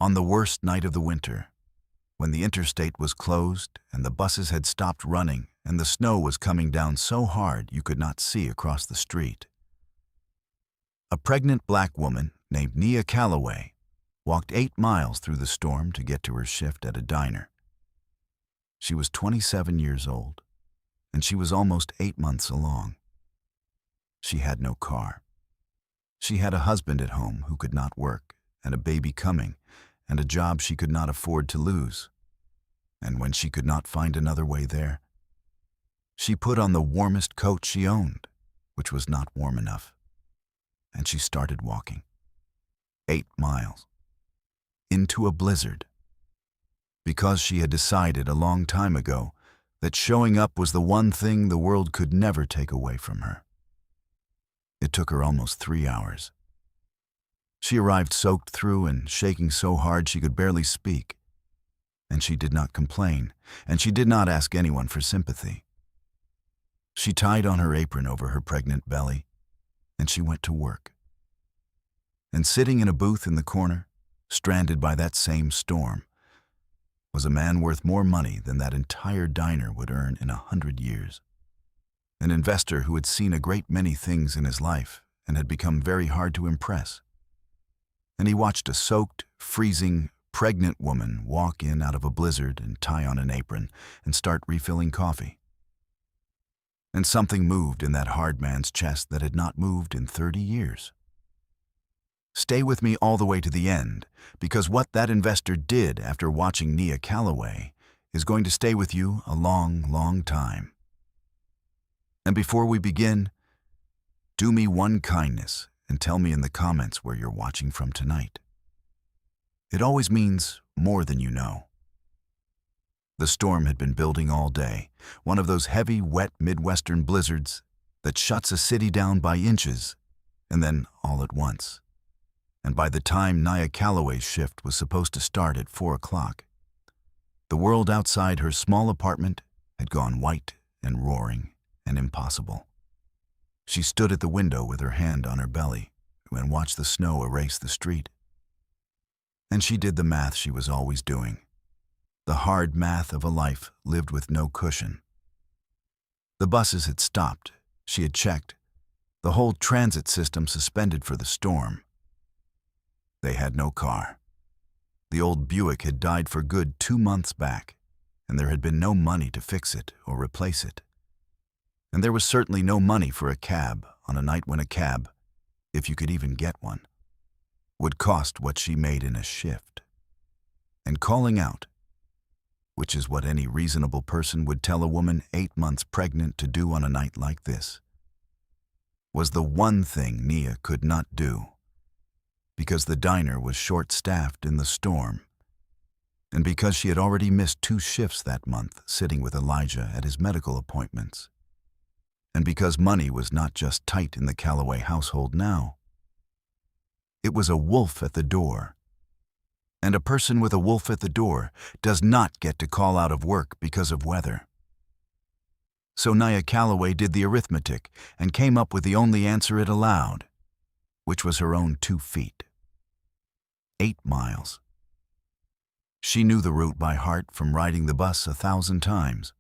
On the worst night of the winter, when the interstate was closed and the buses had stopped running and the snow was coming down so hard you could not see across the street, a pregnant black woman named Nia Calloway walked 8 miles through the storm to get to her shift at a diner. She was 27 years old, and she was almost 8 months along. She had no car. She had a husband at home who could not work, and a baby coming, and a job she could not afford to lose. And when she could not find another way there, she put on the warmest coat she owned, which was not warm enough, and she started walking. 8 miles. Into a blizzard. Because she had decided a long time ago that showing up was the one thing the world could never take away from her. It took her almost 3 hours. She arrived soaked through and shaking so hard she could barely speak. And she did not complain, and she did not ask anyone for sympathy. She tied on her apron over her pregnant belly, and she went to work. And sitting in a booth in the corner, stranded by that same storm, was a man worth more money than that entire diner would earn in 100 years. An investor who had seen a great many things in his life and had become very hard to impress. And he watched a soaked, freezing, pregnant woman walk in out of a blizzard and tie on an apron and start refilling coffee. And something moved in that hard man's chest that had not moved in 30 years. Stay with me all the way to the end, because what that investor did after watching Nia Calloway is going to stay with you a long, long time. And before we begin, do me one kindness and tell me in the comments where you're watching from tonight. It always means more than you know. The storm had been building all day, one of those heavy, wet Midwestern blizzards that shuts a city down by inches and then all at once. And by the time Nia Calloway's shift was supposed to start at 4 o'clock, the world outside her small apartment had gone white and roaring and impossible. She stood at the window with her hand on her belly and watched the snow erase the street. And she did the math she was always doing, the hard math of a life lived with no cushion. The buses had stopped, she had checked, the whole transit system suspended for the storm. They had no car. The old Buick had died for good 2 months back, and there had been no money to fix it or replace it. And there was certainly no money for a cab on a night when a cab, if you could even get one, would cost what she made in a shift. And calling out, which is what any reasonable person would tell a woman 8 months pregnant to do on a night like this, was the one thing Nia could not do, because the diner was short-staffed in the storm, and because she had already missed 2 shifts that month sitting with Elijah at his medical appointments, and because money was not just tight in the Calloway household now. It was a wolf at the door, and a person with a wolf at the door does not get to call out of work because of weather. So Nia Calloway did the arithmetic and came up with the only answer it allowed, which was her own 2 feet. 8 miles. She knew the route by heart from riding the bus 1,000 times.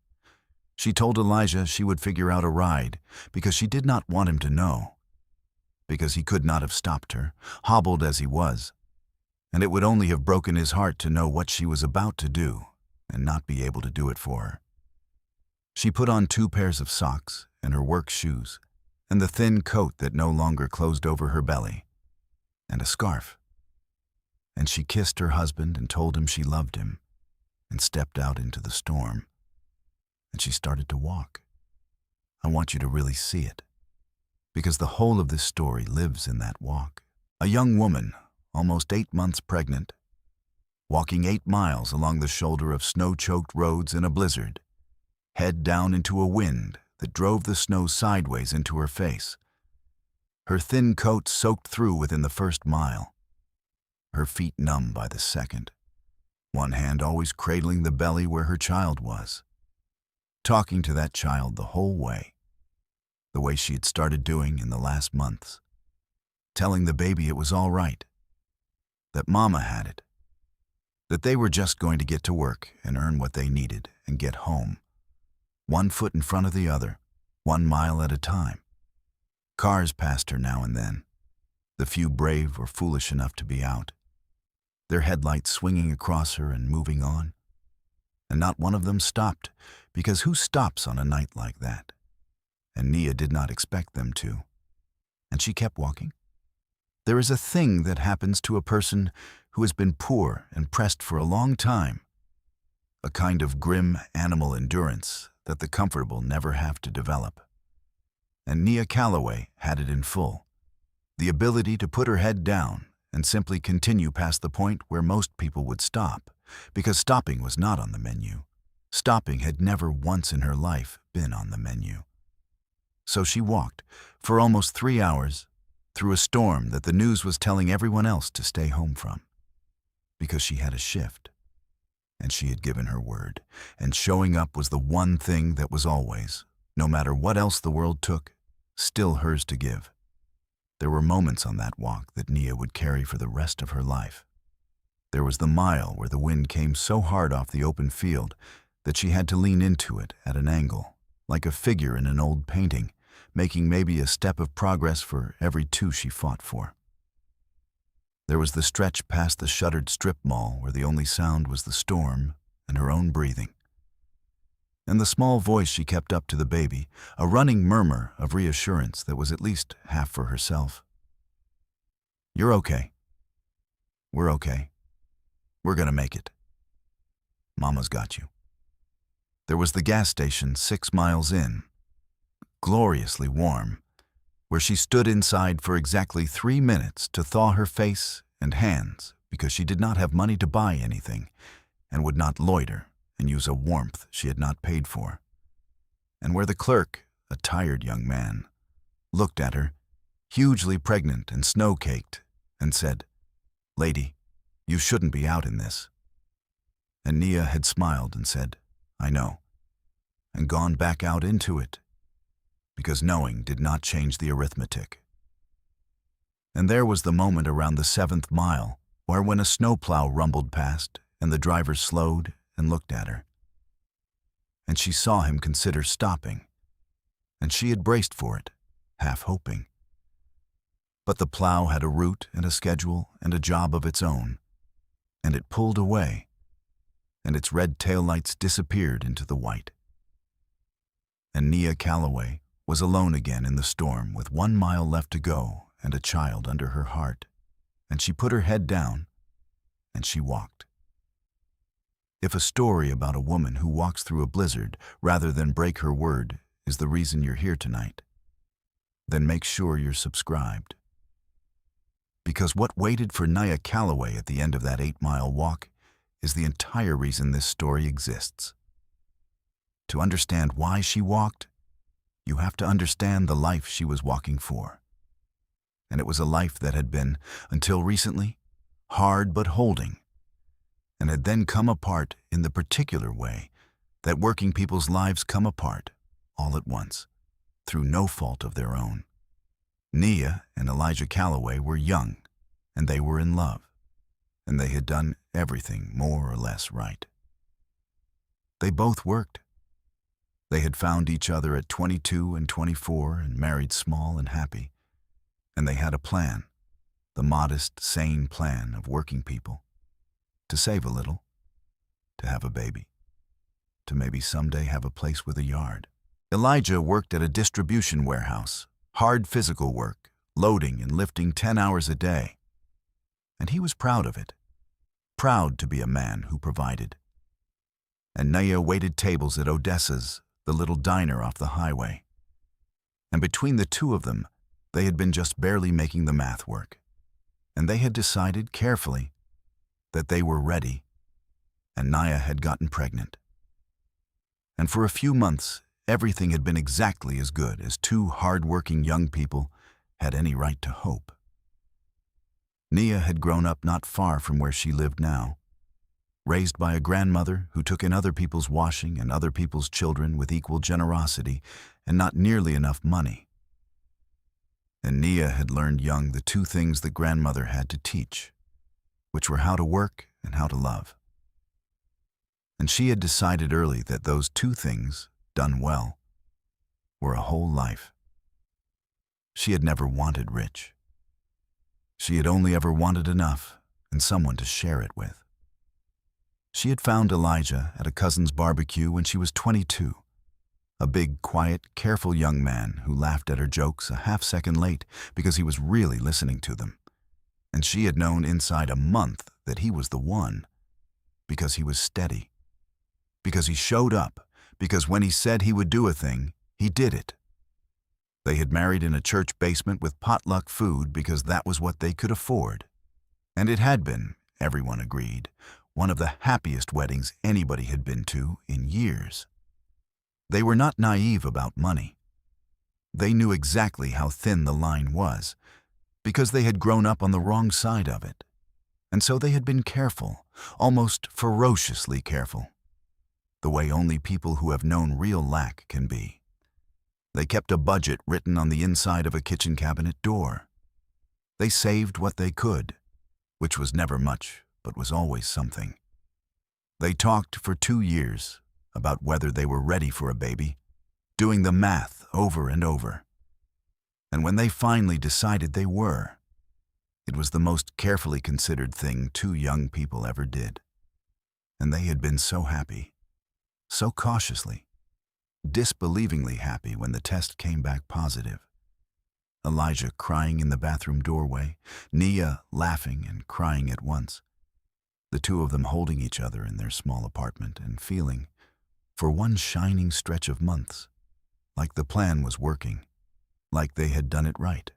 She told Elijah she would figure out a ride because she did not want him to know, because he could not have stopped her, hobbled as he was, and it would only have broken his heart to know what she was about to do and not be able to do it for her. She put on 2 pairs of socks and her work shoes and the thin coat that no longer closed over her belly, and a scarf. And she kissed her husband and told him she loved him and stepped out into the storm. And she started to walk. I want you to really see it, because the whole of this story lives in that walk. A young woman, almost 8 months pregnant, walking 8 miles along the shoulder of snow-choked roads in a blizzard, head down into a wind that drove the snow sideways into her face. Her thin coat soaked through within the first mile, her feet numb by the second, one hand always cradling the belly where her child was, talking to that child the whole way, the way she had started doing in the last months, telling the baby it was all right, that Mama had it, that they were just going to get to work and earn what they needed and get home. One foot in front of the other, 1 mile at a time. Cars passed her now and then, the few brave or foolish enough to be out, their headlights swinging across her and moving on. And not one of them stopped, because who stops on a night like that? And Nia did not expect them to. And she kept walking. There is a thing that happens to a person who has been poor and pressed for a long time, a kind of grim animal endurance that the comfortable never have to develop. And Nia Calloway had it in full, the ability to put her head down and simply continue past the point where most people would stop, because stopping was not on the menu. Stopping had never once in her life been on the menu. So she walked for almost 3 hours through a storm that the news was telling everyone else to stay home from, because she had a shift, and she had given her word, and showing up was the one thing that was always, no matter what else the world took, still hers to give. There were moments on that walk that Nia would carry for the rest of her life. There was the mile where the wind came so hard off the open field that she had to lean into it at an angle, like a figure in an old painting, making maybe a step of progress for every 2 she fought for. There was the stretch past the shuttered strip mall where the only sound was the storm and her own breathing. And the small voice she kept up to the baby, a running murmur of reassurance that was at least half for herself. "You're okay. We're okay. We're gonna make it. Mama's got you." There was the gas station 6 miles in, gloriously warm, where she stood inside for exactly 3 minutes to thaw her face and hands because she did not have money to buy anything and would not loiter and use a warmth she had not paid for. And where the clerk, a tired young man, looked at her, hugely pregnant and snow-caked, and said, "Lady, you shouldn't be out in this." And Nia had smiled and said, "I know," and gone back out into it, because knowing did not change the arithmetic. And there was the moment around the 7th mile where when a snowplow rumbled past and the driver slowed and looked at her, and she saw him consider stopping, and she had braced for it, half hoping. But the plow had a route and a schedule and a job of its own, and it pulled away, and its red taillights disappeared into the white. And Nia Calloway was alone again in the storm with 1 mile left to go and a child under her heart, and she put her head down, and she walked. If a story about a woman who walks through a blizzard rather than break her word is the reason you're here tonight, then make sure you're subscribed. Because what waited for Nia Calloway at the end of that 8-mile walk is the entire reason this story exists. To understand why she walked, you have to understand the life she was walking for. And it was a life that had been, until recently, hard but holding, and had then come apart in the particular way that working people's lives come apart, all at once, through no fault of their own. Nia and Elijah Calloway were young, and they were in love, and they had done everything more or less right. They both worked. They had found each other at 22 and 24 and married small and happy, and they had a plan, the modest, sane plan of working people. To save a little, to have a baby, to maybe someday have a place with a yard. Elijah worked at a distribution warehouse, hard physical work, loading and lifting 10 hours a day. And he was proud of it, proud to be a man who provided. And Nia waited tables at Odessa's, the little diner off the highway. And between the two of them, they had been just barely making the math work. And they had decided carefully that they were ready, and Nia had gotten pregnant. And for a few months, everything had been exactly as good as 2 hard-working young people had any right to hope. Nia had grown up not far from where she lived now, raised by a grandmother who took in other people's washing and other people's children with equal generosity and not nearly enough money. And Nia had learned young the 2 things that grandmother had to teach, which were how to work and how to love. And she had decided early that those two things, done well, were a whole life. She had never wanted rich. She had only ever wanted enough and someone to share it with. She had found Elijah at a cousin's barbecue when she was 22, a big, quiet, careful young man who laughed at her jokes a half-second late because he was really listening to them. And she had known inside a month that he was the one, because he was steady, because he showed up, because when he said he would do a thing, he did it. They had married in a church basement with potluck food because that was what they could afford. And it had been, everyone agreed, one of the happiest weddings anybody had been to in years. They were not naive about money. They knew exactly how thin the line was, because they had grown up on the wrong side of it. And so they had been careful, almost ferociously careful, the way only people who have known real lack can be. They kept a budget written on the inside of a kitchen cabinet door. They saved what they could, which was never much, but was always something. They talked for 2 years about whether they were ready for a baby, doing the math over and over. And when they finally decided they were, it was the most carefully considered thing 2 young people ever did. And they had been so happy, so cautiously, disbelievingly happy when the test came back positive. Elijah crying in the bathroom doorway, Nia laughing and crying at once. The 2 of them holding each other in their small apartment and feeling, for one shining stretch of months, like the plan was working, like they had done it right.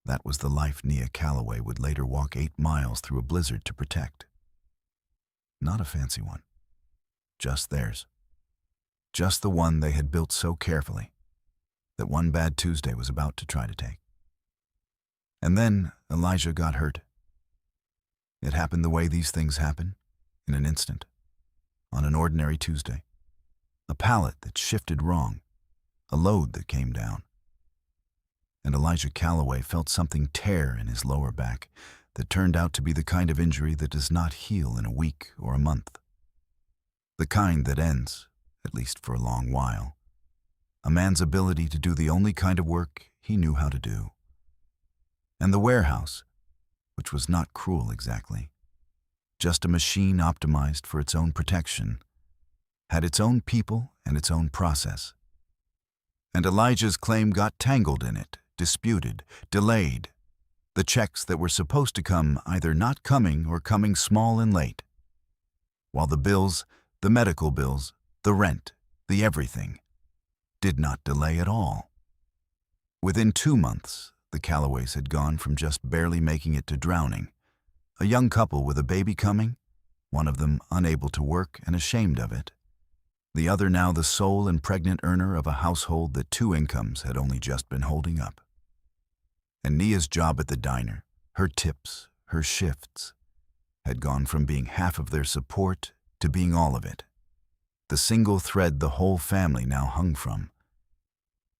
That was the life Nia Calloway would later walk 8 miles through a blizzard to protect. Not a fancy one, just theirs. Just the one they had built so carefully that one bad Tuesday was about to try to take. And then Elijah got hurt. It happened the way these things happen, in an instant, on an ordinary Tuesday. A pallet that shifted wrong, a load that came down. And Elijah Calloway felt something tear in his lower back that turned out to be the kind of injury that does not heal in a week or a month. The kind that ends, at least for a long while, a man's ability to do the only kind of work he knew how to do. And the warehouse, which was not cruel exactly, just a machine optimized for its own protection, had its own people and its own process. And Elijah's claim got tangled in it, disputed, delayed, the checks that were supposed to come either not coming or coming small and late, while the bills, the medical bills, the rent, the everything, did not delay at all. Within 2 months, the Calloways had gone from just barely making it to drowning, a young couple with a baby coming, one of them unable to work and ashamed of it, the other now the sole and pregnant earner of a household that 2 incomes had only just been holding up. And Nia's job at the diner, her tips, her shifts, had gone from being half of their support to being all of it, the single thread the whole family now hung from,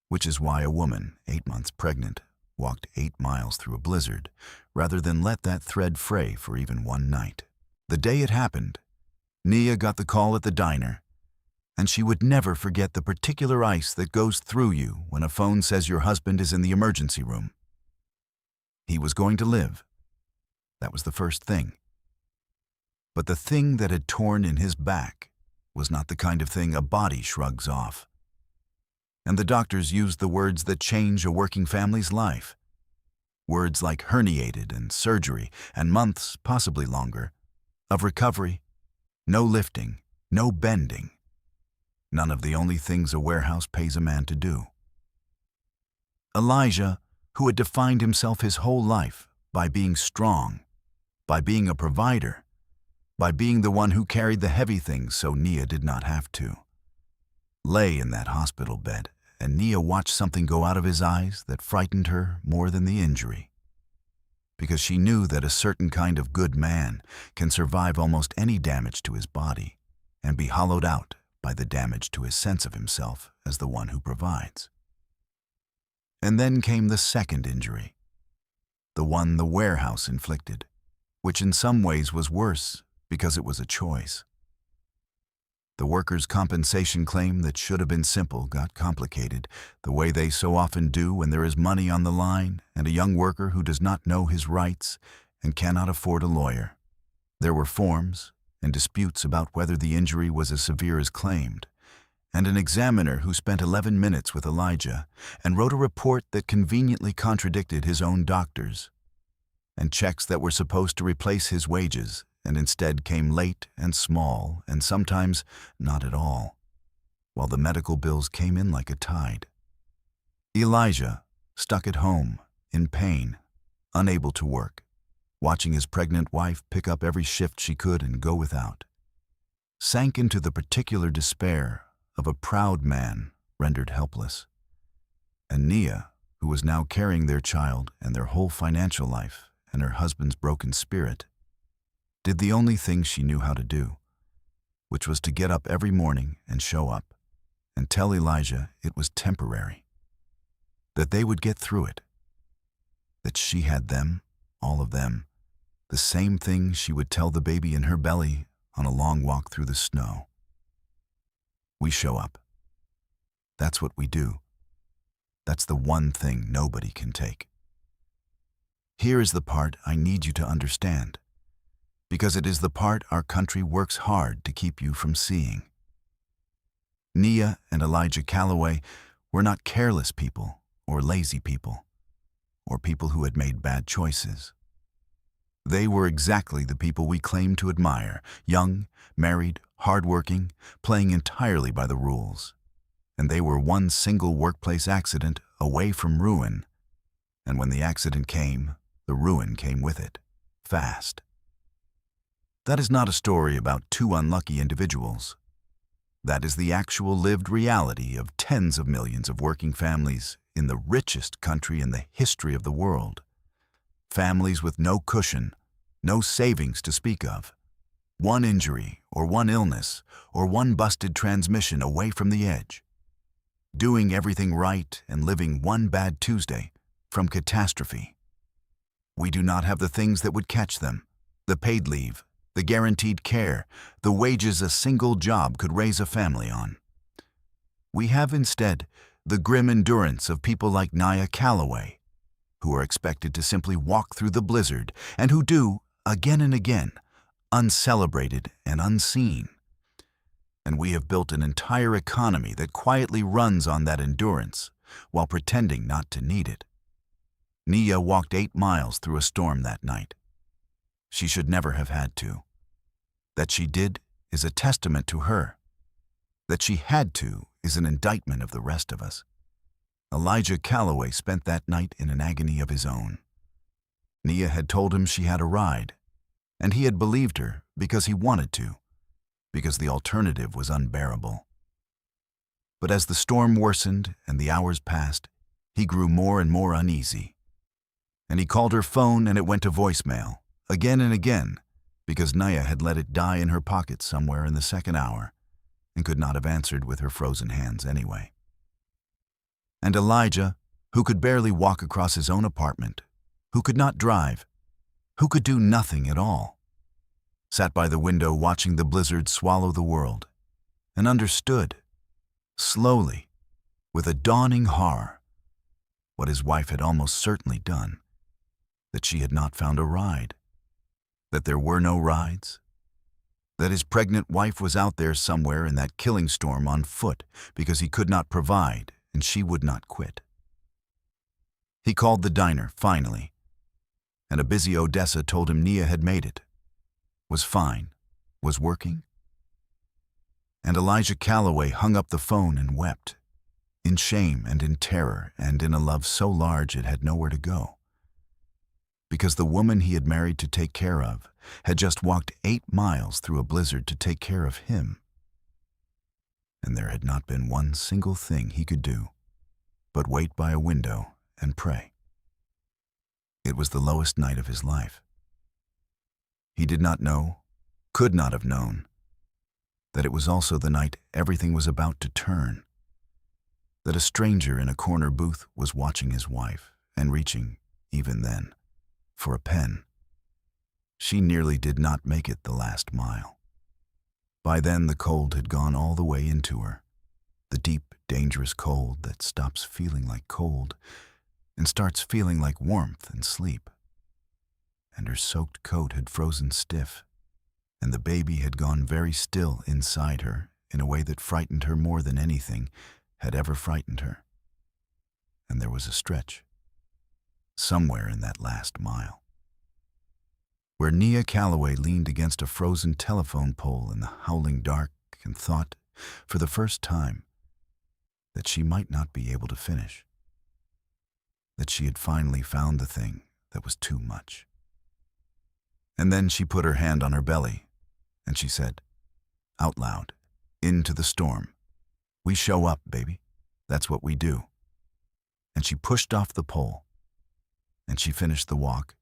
which is why a woman, 8 months pregnant, walked 8 miles through a blizzard rather than let that thread fray for even one night. The day it happened, Nia got the call at the diner, and she would never forget the particular ice that goes through you when a phone says your husband is in the emergency room. He was going to live. That was the first thing. But the thing that had torn in his back was not the kind of thing a body shrugs off. And the doctors used the words that change a working family's life. Words like herniated and surgery and months, possibly longer, of recovery, no lifting, no bending. None of the only things a warehouse pays a man to do. Elijah, who had defined himself his whole life by being strong, by being a provider, by being the one who carried the heavy things so Nia did not have to, lay in that hospital bed, and Nia watched something go out of his eyes that frightened her more than the injury. Because she knew that a certain kind of good man can survive almost any damage to his body and be hollowed out by the damage to his sense of himself as the one who provides. And then came the second injury, the one the warehouse inflicted, which in some ways was worse because it was a choice. The workers' compensation claim that should have been simple got complicated, the way they so often do when there is money on the line and a young worker who does not know his rights and cannot afford a lawyer. There were forms and disputes about whether the injury was as severe as claimed, and an examiner who spent 11 minutes with Elijah and wrote a report that conveniently contradicted his own doctor's, and checks that were supposed to replace his wages and instead came late and small and sometimes not at all, while the medical bills came in like a tide. Elijah, stuck at home, in pain, unable to work, watching his pregnant wife pick up every shift she could and go without, sank into the particular despair of a proud man rendered helpless. And Nia, who was now carrying their child and their whole financial life and her husband's broken spirit, did the only thing she knew how to do, which was to get up every morning and show up and tell Elijah it was temporary, that they would get through it, that she had them, all of them, the same thing she would tell the baby in her belly on a long walk through the snow. We show up. That's what we do. That's the one thing nobody can take. Here is the part I need you to understand, because it is the part our country works hard to keep you from seeing. Nia and Elijah Calloway were not careless people or lazy people or people who had made bad choices. They were exactly the people we claim to admire, young, married, hardworking, playing entirely by the rules. And they were one single workplace accident away from ruin. And when the accident came, the ruin came with it, fast. That is not a story about two unlucky individuals. That is the actual lived reality of tens of millions of working families in the richest country in the history of the world. Families with no cushion, no savings to speak of. One injury or one illness or one busted transmission away from the edge. Doing everything right and living one bad Tuesday from catastrophe. We do not have the things that would catch them, the paid leave, the guaranteed care, the wages a single job could raise a family on. We have instead the grim endurance of people like Nia Calloway, who are expected to simply walk through the blizzard and who do, again and again, uncelebrated and unseen. And we have built an entire economy that quietly runs on that endurance while pretending not to need it. Nia walked 8 miles through a storm that night. She should never have had to. That she did is a testament to her. That she had to is an indictment of the rest of us. Elijah Calloway spent that night in an agony of his own. Nia had told him she had a ride, and he had believed her because he wanted to, because the alternative was unbearable. But as the storm worsened and the hours passed, he grew more and more uneasy. And he called her phone and it went to voicemail, again and again, because Nia had let it die in her pocket somewhere in the second hour and could not have answered with her frozen hands anyway. And Elijah, who could barely walk across his own apartment, who could not drive, who could do nothing at all, sat by the window watching the blizzard swallow the world, and understood, slowly, with a dawning horror, what his wife had almost certainly done, that she had not found a ride, that there were no rides, that his pregnant wife was out there somewhere in that killing storm on foot because he could not provide and she would not quit. He called the diner, finally, and a busy Odessa told him Nia had made it, was fine, was working. And Elijah Calloway hung up the phone and wept, in shame and in terror and in a love so large it had nowhere to go. Because the woman he had married to take care of had just walked 8 miles through a blizzard to take care of him. And there had not been one single thing he could do but wait by a window and pray. It was the lowest night of his life. He did not know, could not have known, that it was also the night everything was about to turn, that a stranger in a corner booth was watching his wife and reaching, even then, for a pen. She nearly did not make it the last mile. By then the cold had gone all the way into her, the deep, dangerous cold that stops feeling like cold and starts feeling like warmth and sleep. And her soaked coat had frozen stiff, and the baby had gone very still inside her in a way that frightened her more than anything had ever frightened her. And there was a stretch, somewhere in that last mile, where Nia Calloway leaned against a frozen telephone pole in the howling dark and thought, for the first time, that she might not be able to finish, that she had finally found the thing that was too much. And then she put her hand on her belly, and she said, out loud, into the storm, "We show up, baby. That's what we do." And she pushed off the pole, and she finished the walk,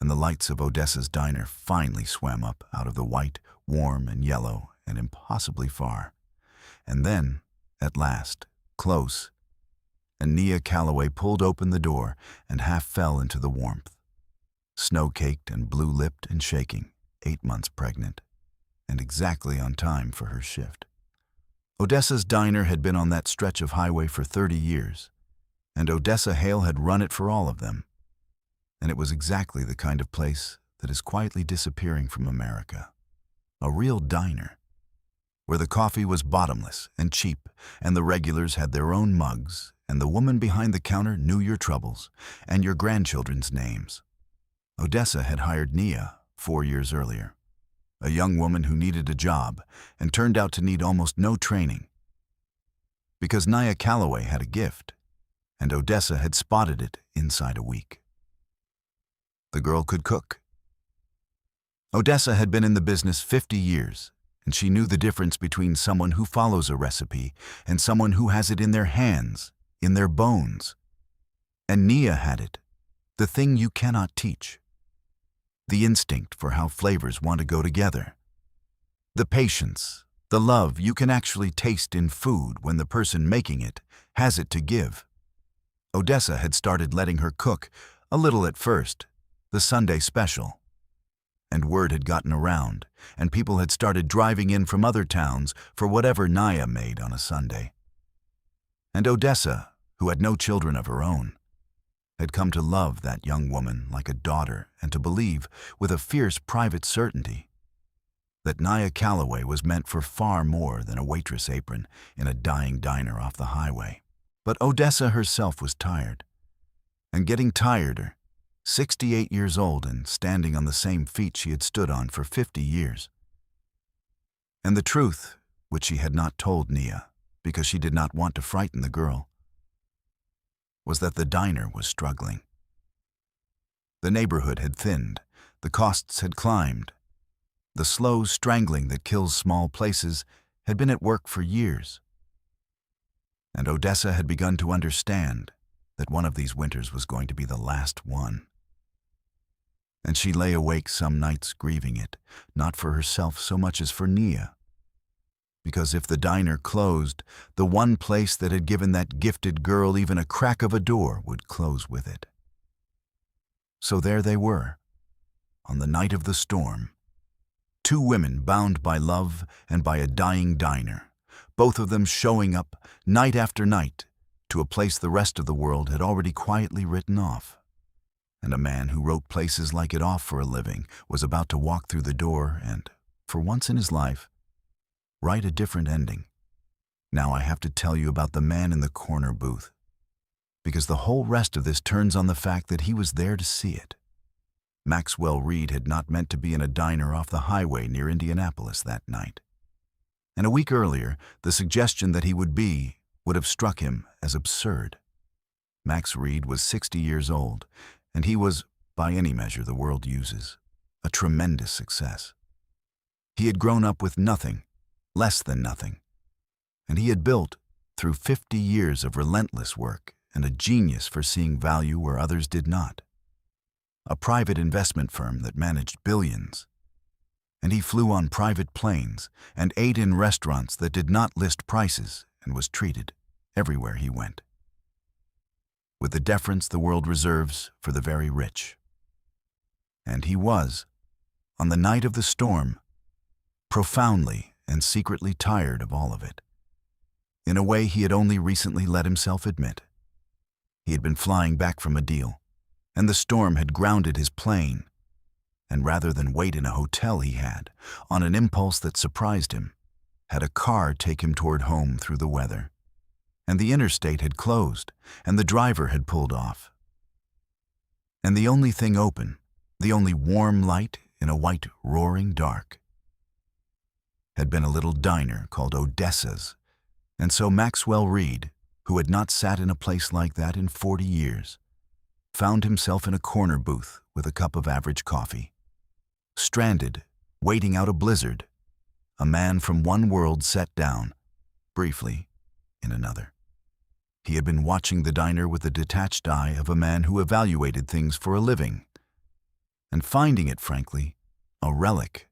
and the lights of Odessa's diner finally swam up out of the white, warm and yellow and impossibly far. And then, at last, close, and Nia Calloway pulled open the door and half fell into the warmth, snow-caked and blue-lipped and shaking, 8 months pregnant, and exactly on time for her shift. Odessa's diner had been on that stretch of highway for 30 years, and Odessa Hale had run it for all of them. And it was exactly the kind of place that is quietly disappearing from America. A real diner, where the coffee was bottomless and cheap, and the regulars had their own mugs, and the woman behind the counter knew your troubles and your grandchildren's names. Odessa had hired Nia 4 years earlier, a young woman who needed a job and turned out to need almost no training, because Nia Calloway had a gift, and Odessa had spotted it inside a week. The girl could cook. Odessa had been in the business 50 years, and she knew the difference between someone who follows a recipe and someone who has it in their hands, in their bones. And Nia had it, the thing you cannot teach. The instinct for how flavors want to go together. The patience, the love you can actually taste in food when the person making it has it to give. Odessa had started letting her cook, a little at first, the Sunday special. And word had gotten around, and people had started driving in from other towns for whatever Nia made on a Sunday. And Odessa, who had no children of her own, had come to love that young woman like a daughter and to believe, with a fierce private certainty, that Nia Calloway was meant for far more than a waitress apron in a dying diner off the highway. But Odessa herself was tired, and getting tireder, 68 years old and standing on the same feet she had stood on for 50 years. And the truth, which she had not told Nia, because she did not want to frighten the girl, was that the diner was struggling. The neighborhood had thinned, the costs had climbed. The slow strangling that kills small places had been at work for years. And Odessa had begun to understand that one of these winters was going to be the last one. And she lay awake some nights grieving it, not for herself so much as for Nia. Because if the diner closed, the one place that had given that gifted girl even a crack of a door would close with it. So there they were, on the night of the storm, 2 women bound by love and by a dying diner, both of them showing up night after night to a place the rest of the world had already quietly written off. And a man who wrote places like it off for a living was about to walk through the door and, for once in his life, write a different ending. Now I have to tell you about the man in the corner booth, because the whole rest of this turns on the fact that he was there to see it. Maxwell Reed had not meant to be in a diner off the highway near Indianapolis that night. And a week earlier, the suggestion that he would have struck him as absurd. Max Reed was 60 years old, and he was, by any measure the world uses, a tremendous success. He had grown up with nothing, less than nothing, and he had built, through 50 years of relentless work and a genius for seeing value where others did not, a private investment firm that managed billions. And he flew on private planes and ate in restaurants that did not list prices and was treated, everywhere he went, with the deference the world reserves for the very rich. And he was, on the night of the storm, profoundly and secretly tired of all of it. In a way he had only recently let himself admit. He had been flying back from a deal, and the storm had grounded his plane. And rather than wait in a hotel he had, on an impulse that surprised him, had a car take him toward home through the weather. And the interstate had closed, and the driver had pulled off. And the only thing open, the only warm light in a white, roaring dark, had been a little diner called Odessa's. And so Maxwell Reed, who had not sat in a place like that in 40 years, found himself in a corner booth with a cup of average coffee. Stranded, waiting out a blizzard, a man from one world set down, briefly, in another. He had been watching the diner with the detached eye of a man who evaluated things for a living, and finding it, frankly, a relic.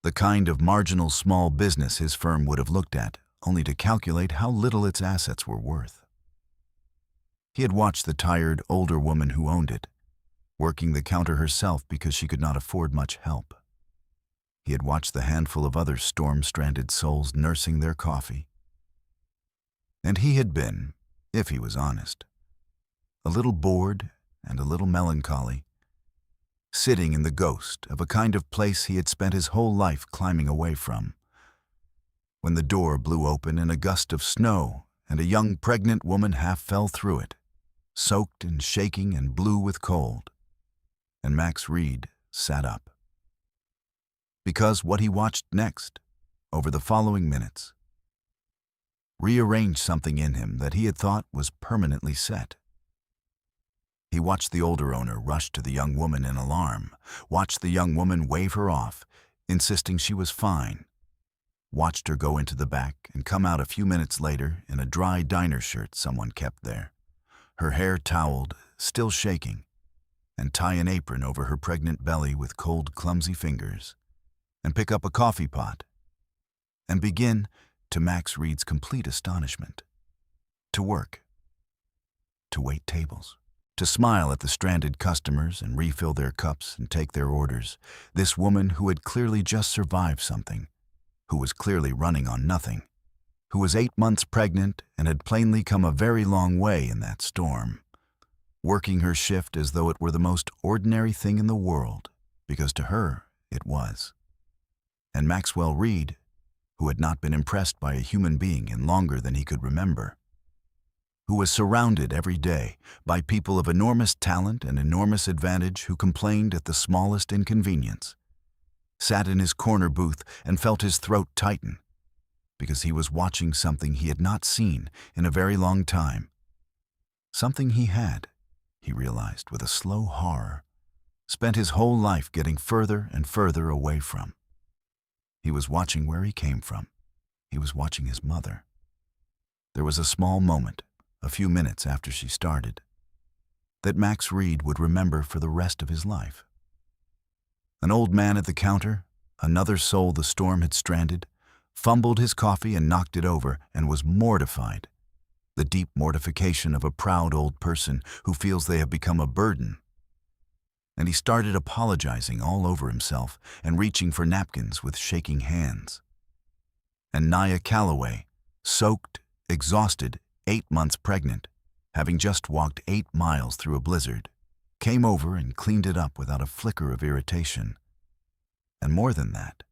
The kind of marginal small business his firm would have looked at, only to calculate how little its assets were worth. He had watched the tired, older woman who owned it, working the counter herself because she could not afford much help. He had watched the handful of other storm-stranded souls nursing their coffee. And he had been, if he was honest, a little bored and a little melancholy, sitting in the ghost of a kind of place he had spent his whole life climbing away from, when the door blew open in a gust of snow and a young pregnant woman half fell through it, soaked and shaking and blue with cold. And Max Reed sat up. Because what he watched next, over the following minutes, rearranged something in him that he had thought was permanently set. He watched the older owner rush to the young woman in alarm, watched the young woman wave her off, insisting she was fine, watched her go into the back and come out a few minutes later in a dry diner shirt someone kept there, her hair toweled, still shaking, and tie an apron over her pregnant belly with cold, clumsy fingers, and pick up a coffee pot, and begin, to Max Reed's complete astonishment, to work, to wait tables, to smile at the stranded customers and refill their cups and take their orders, this woman who had clearly just survived something, who was clearly running on nothing, who was 8 months pregnant and had plainly come a very long way in that storm, working her shift as though it were the most ordinary thing in the world, because to her it was. And Maxwell Reed, who had not been impressed by a human being in longer than he could remember, who was surrounded every day by people of enormous talent and enormous advantage who complained at the smallest inconvenience, sat in his corner booth and felt his throat tighten, because he was watching something he had not seen in a very long time. Something he had, he realized with a slow horror, spent his whole life getting further and further away from. He was watching where he came from. He was watching his mother. There was a small moment, a few minutes after she started, that Max Reed would remember for the rest of his life. An old man at the counter, another soul the storm had stranded, fumbled his coffee and knocked it over and was mortified. The deep mortification of a proud old person who feels they have become a burden. And he started apologizing all over himself and reaching for napkins with shaking hands. And Nia Calloway, soaked, exhausted, 8 months pregnant, having just walked 8 miles through a blizzard, came over and cleaned it up without a flicker of irritation. And more than that,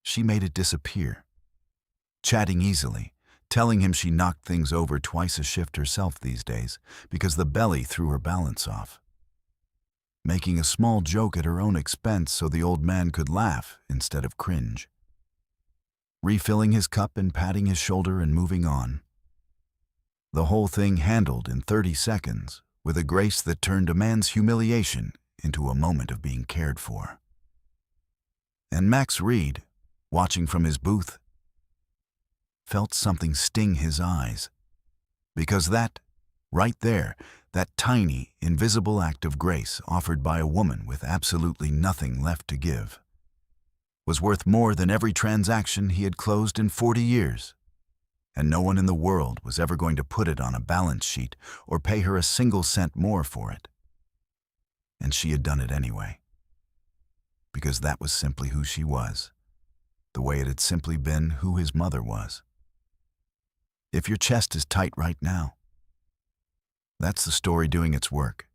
she made it disappear, chatting easily, telling him she knocked things over twice a shift herself these days because the belly threw her balance off, making a small joke at her own expense so the old man could laugh instead of cringe, refilling his cup and patting his shoulder and moving on. The whole thing handled in 30 seconds with a grace that turned a man's humiliation into a moment of being cared for. And Max Reed, watching from his booth, felt something sting his eyes, because that, right there, that tiny, invisible act of grace offered by a woman with absolutely nothing left to give, was worth more than every transaction he had closed in 40 years, and no one in the world was ever going to put it on a balance sheet or pay her a single cent more for it. And she had done it anyway, because that was simply who she was, the way it had simply been who his mother was. If your chest is tight right now, that's the story doing its work.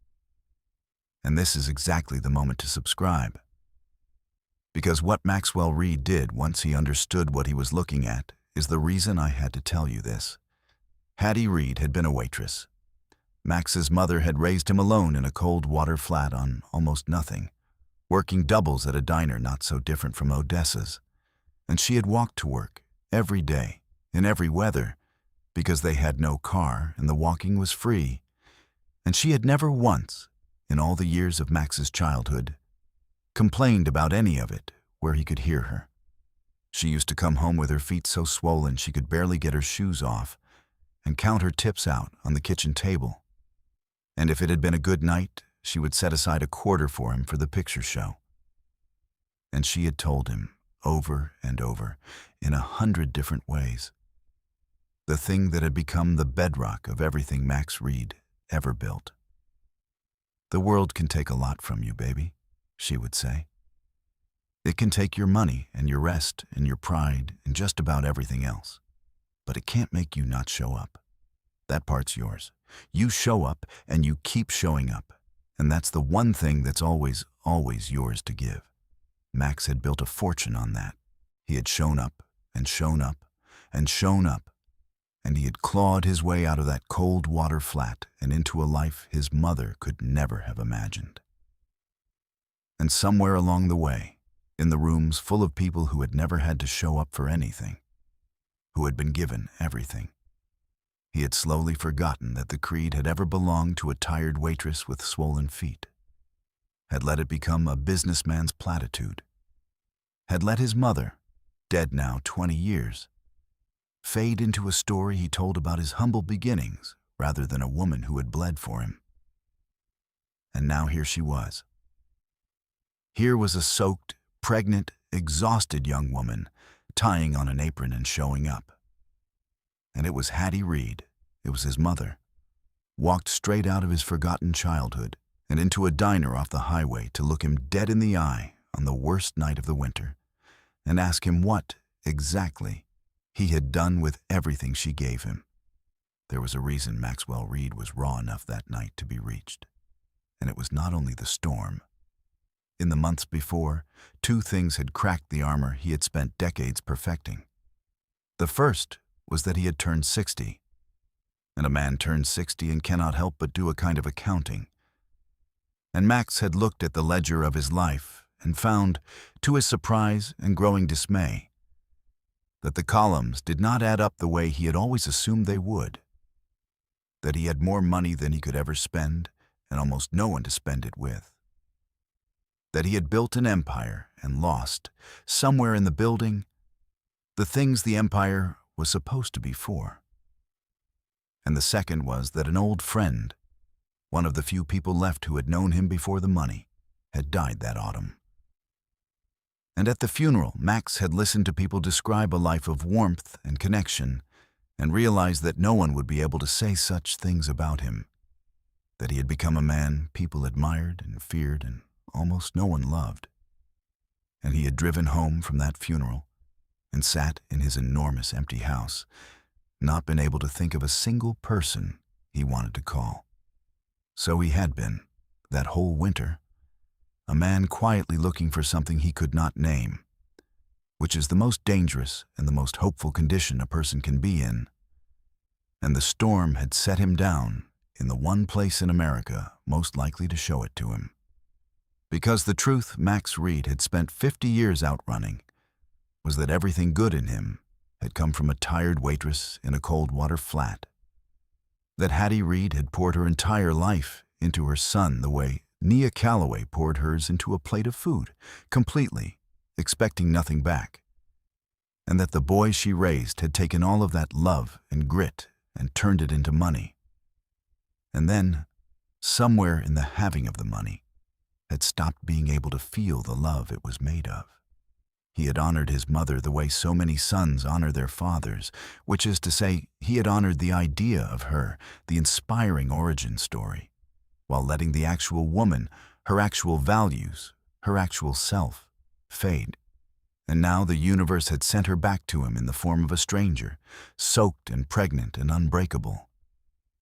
And this is exactly the moment to subscribe. Because what Maxwell Reed did once he understood what he was looking at is the reason I had to tell you this. Hattie Reed had been a waitress. Max's mother had raised him alone in a cold water flat on almost nothing, working doubles at a diner not so different from Odessa's. And she had walked to work every day, in every weather, because they had no car and the walking was free. And she had never once, in all the years of Max's childhood, complained about any of it where he could hear her. She used to come home with her feet so swollen she could barely get her shoes off and count her tips out on the kitchen table. And if it had been a good night, she would set aside a quarter for him for the picture show. And she had told him over and over, in 100 different ways, the thing that had become the bedrock of everything Max Reed ever built. "The world can take a lot from you, baby," she would say. "It can take your money and your rest and your pride and just about everything else. But it can't make you not show up. That part's yours. You show up and you keep showing up. And that's the one thing that's always, always yours to give." Max had built a fortune on that. He had shown up and shown up and shown up. And he had clawed his way out of that cold water flat and into a life his mother could never have imagined. And somewhere along the way, in the rooms full of people who had never had to show up for anything, who had been given everything, he had slowly forgotten that the creed had ever belonged to a tired waitress with swollen feet, had let it become a businessman's platitude, had let his mother, dead now 20 years, fade into a story he told about his humble beginnings rather than a woman who had bled for him. And now here she was. Here was a soaked, pregnant, exhausted young woman tying on an apron and showing up. And it was Hattie Reed, it was his mother, walked straight out of his forgotten childhood and into a diner off the highway to look him dead in the eye on the worst night of the winter and ask him what, exactly, he had done with everything she gave him. There was a reason Maxwell Reed was raw enough that night to be reached. And it was not only the storm. In the months before, 2 things had cracked the armor he had spent decades perfecting. The first was that he had turned 60. And a man turns 60 and cannot help but do a kind of accounting. And Max had looked at the ledger of his life and found, to his surprise and growing dismay, that the columns did not add up the way he had always assumed they would, that he had more money than he could ever spend and almost no one to spend it with, that he had built an empire and lost, somewhere in the building, the things the empire was supposed to be for. And the second was that an old friend, one of the few people left who had known him before the money, had died that autumn. And at the funeral, Max had listened to people describe a life of warmth and connection and realized that no one would be able to say such things about him, that he had become a man people admired and feared and almost no one loved. And he had driven home from that funeral and sat in his enormous empty house, not been able to think of a single person he wanted to call. So he had been, that whole winter, a man quietly looking for something he could not name, which is the most dangerous and the most hopeful condition a person can be in. And the storm had set him down in the one place in America most likely to show it to him. Because the truth Max Reed had spent 50 years outrunning was that everything good in him had come from a tired waitress in a cold water flat. That Hattie Reed had poured her entire life into her son the way Nia Calloway poured hers into a plate of food, completely, expecting nothing back. And that the boy she raised had taken all of that love and grit and turned it into money. And then, somewhere in the having of the money, had stopped being able to feel the love it was made of. He had honored his mother the way so many sons honor their fathers, which is to say, he had honored the idea of her, the inspiring origin story, while letting the actual woman, her actual values, her actual self, fade And now the universe had sent her back to him in the form of a stranger, soaked and pregnant and unbreakable,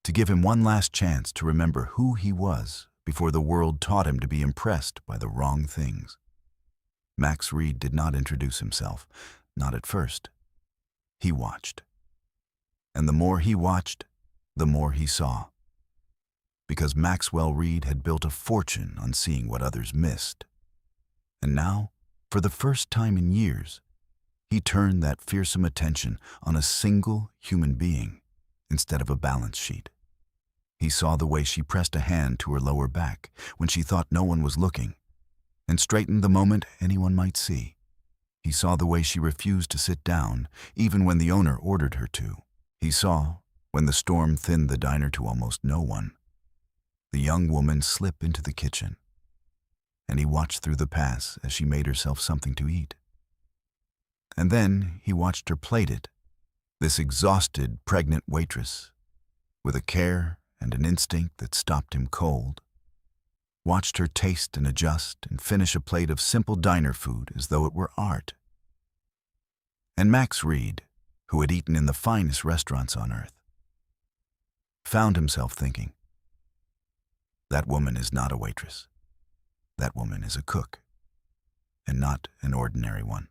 to give him one last chance to remember who he was before the world taught him to be impressed by the wrong things. Max Reed did not introduce himself, not at first. He watched. And the more he watched, the more he saw. Because Maxwell Reed had built a fortune on seeing what others missed. And now, for the first time in years, he turned that fearsome attention on a single human being instead of a balance sheet. He saw the way she pressed a hand to her lower back when she thought no one was looking, and straightened the moment anyone might see. He saw the way she refused to sit down, even when the owner ordered her to. He saw, when the storm thinned the diner to almost no one, the young woman slip into the kitchen. And he watched through the pass as she made herself something to eat. And then he watched her plate it, this exhausted, pregnant waitress, with a care and an instinct that stopped him cold. Watched her taste and adjust and finish a plate of simple diner food as though it were art. And Max Reed, who had eaten in the finest restaurants on earth, found himself thinking, that woman is not a waitress. That woman is a cook, and not an ordinary one.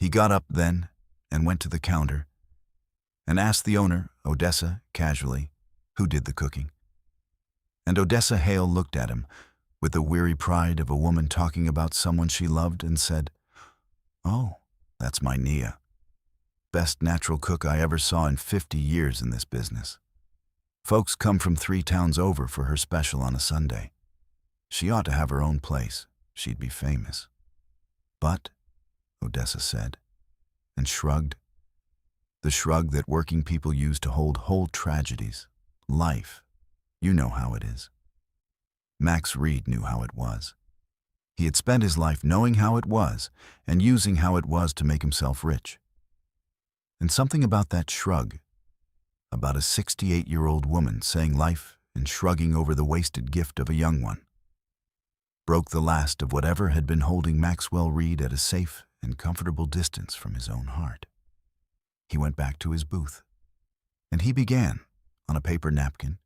He got up then and went to the counter and asked the owner, Odessa, casually, who did the cooking. And Odessa Hale looked at him with the weary pride of a woman talking about someone she loved and said, "Oh, that's my Nia. Best natural cook I ever saw in 50 years in this business. Folks come from 3 towns over for her special on a Sunday. She ought to have her own place. She'd be famous." "But," Odessa said, and shrugged, the shrug that working people use to hold whole tragedies. Life. You know how it is. Max Reed knew how it was. He had spent his life knowing how it was and using how it was to make himself rich. And something about that shrug, about a 68-year-old woman saying life and shrugging over the wasted gift of a young one, broke the last of whatever had been holding Maxwell Reed at a safe and comfortable distance from his own heart. He went back to his booth, and he began, on a paper napkin,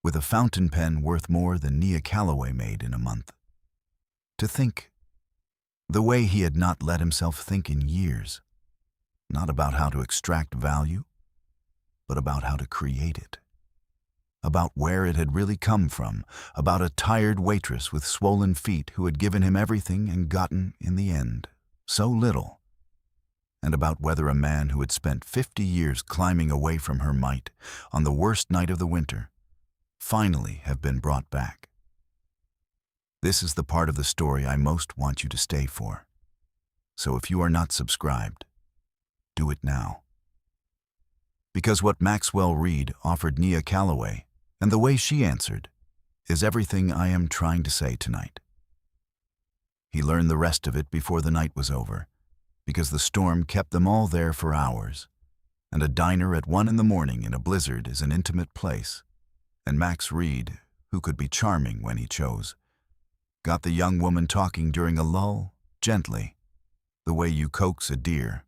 with a fountain pen worth more than Nia Calloway made in a month, to think the way he had not let himself think in years, not about how to extract value, but about how to create it. About where it had really come from, about a tired waitress with swollen feet who had given him everything and gotten, in the end, so little, and about whether a man who had spent 50 years climbing away from her might on the worst night of the winter finally have been brought back. This is the part of the story I most want you to stay for. So if you are not subscribed, do it now. Because what Maxwell Reed offered Nia Calloway, and the way she answered, is everything I am trying to say tonight. He learned the rest of it before the night was over, because the storm kept them all there for hours, and a diner at 1 a.m. in a blizzard is an intimate place, and Max Reed, who could be charming when he chose, got the young woman talking during a lull, gently, the way you coax a deer.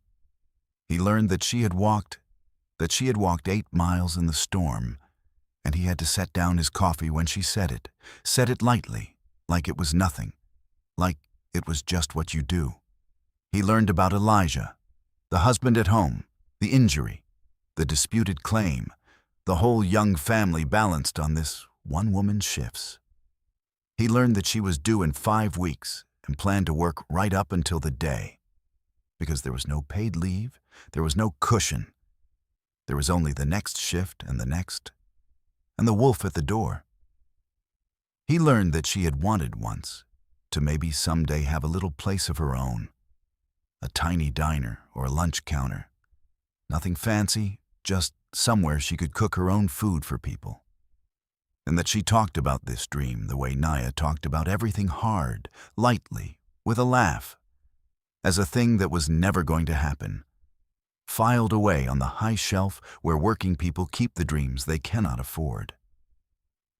He learned that she had walked 8 miles in the storm, and he had to set down his coffee when she said it lightly, like it was nothing, like it was just what you do. He learned about Elijah, the husband at home, the injury, the disputed claim, the whole young family balanced on this one woman's shifts. He learned that she was due in 5 weeks and planned to work right up until the day, because there was no paid leave, there was no cushion. There was only the next shift and the next, and the wolf at the door. He learned that she had wanted once to maybe someday have a little place of her own, a tiny diner or a lunch counter. Nothing fancy, just somewhere she could cook her own food for people. And that she talked about this dream the way Nia talked about everything hard, lightly, with a laugh, as a thing that was never going to happen, filed away on the high shelf where working people keep the dreams they cannot afford.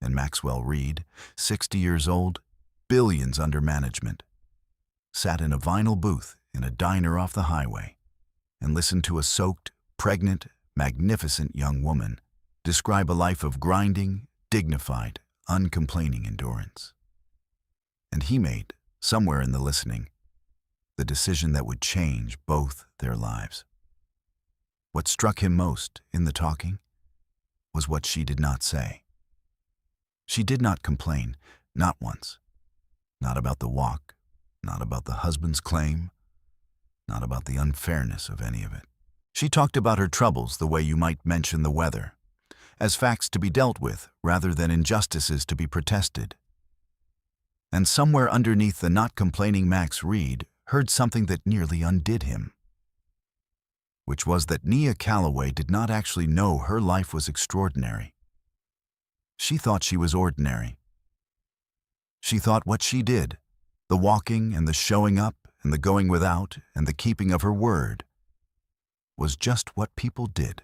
And Maxwell Reed, 60 years old, billions under management, sat in a vinyl booth in a diner off the highway and listened to a soaked, pregnant, magnificent young woman describe a life of grinding, dignified, uncomplaining endurance. And he made, somewhere in the listening, the decision that would change both their lives. What struck him most in the talking was what she did not say. She did not complain, not once. Not about the walk, not about the husband's claim, not about the unfairness of any of it. She talked about her troubles the way you might mention the weather, as facts to be dealt with rather than injustices to be protested. And somewhere underneath the not complaining Max Reed heard something that nearly undid him, which was that Nia Calloway did not actually know her life was extraordinary. She thought she was ordinary. She thought what she did, the walking and the showing up and the going without and the keeping of her word, was just what people did,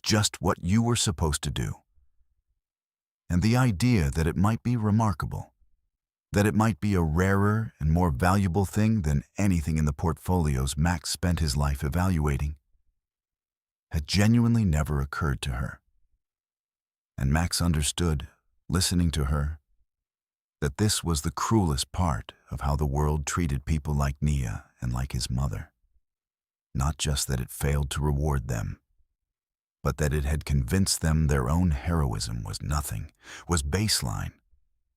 just what you were supposed to do. And the idea that it might be remarkable, that it might be a rarer and more valuable thing than anything in the portfolios Max spent his life evaluating, had genuinely never occurred to her. And Max understood, listening to her, that this was the cruelest part of how the world treated people like Nia and like his mother. Not just that it failed to reward them, but that it had convinced them their own heroism was nothing, was baseline,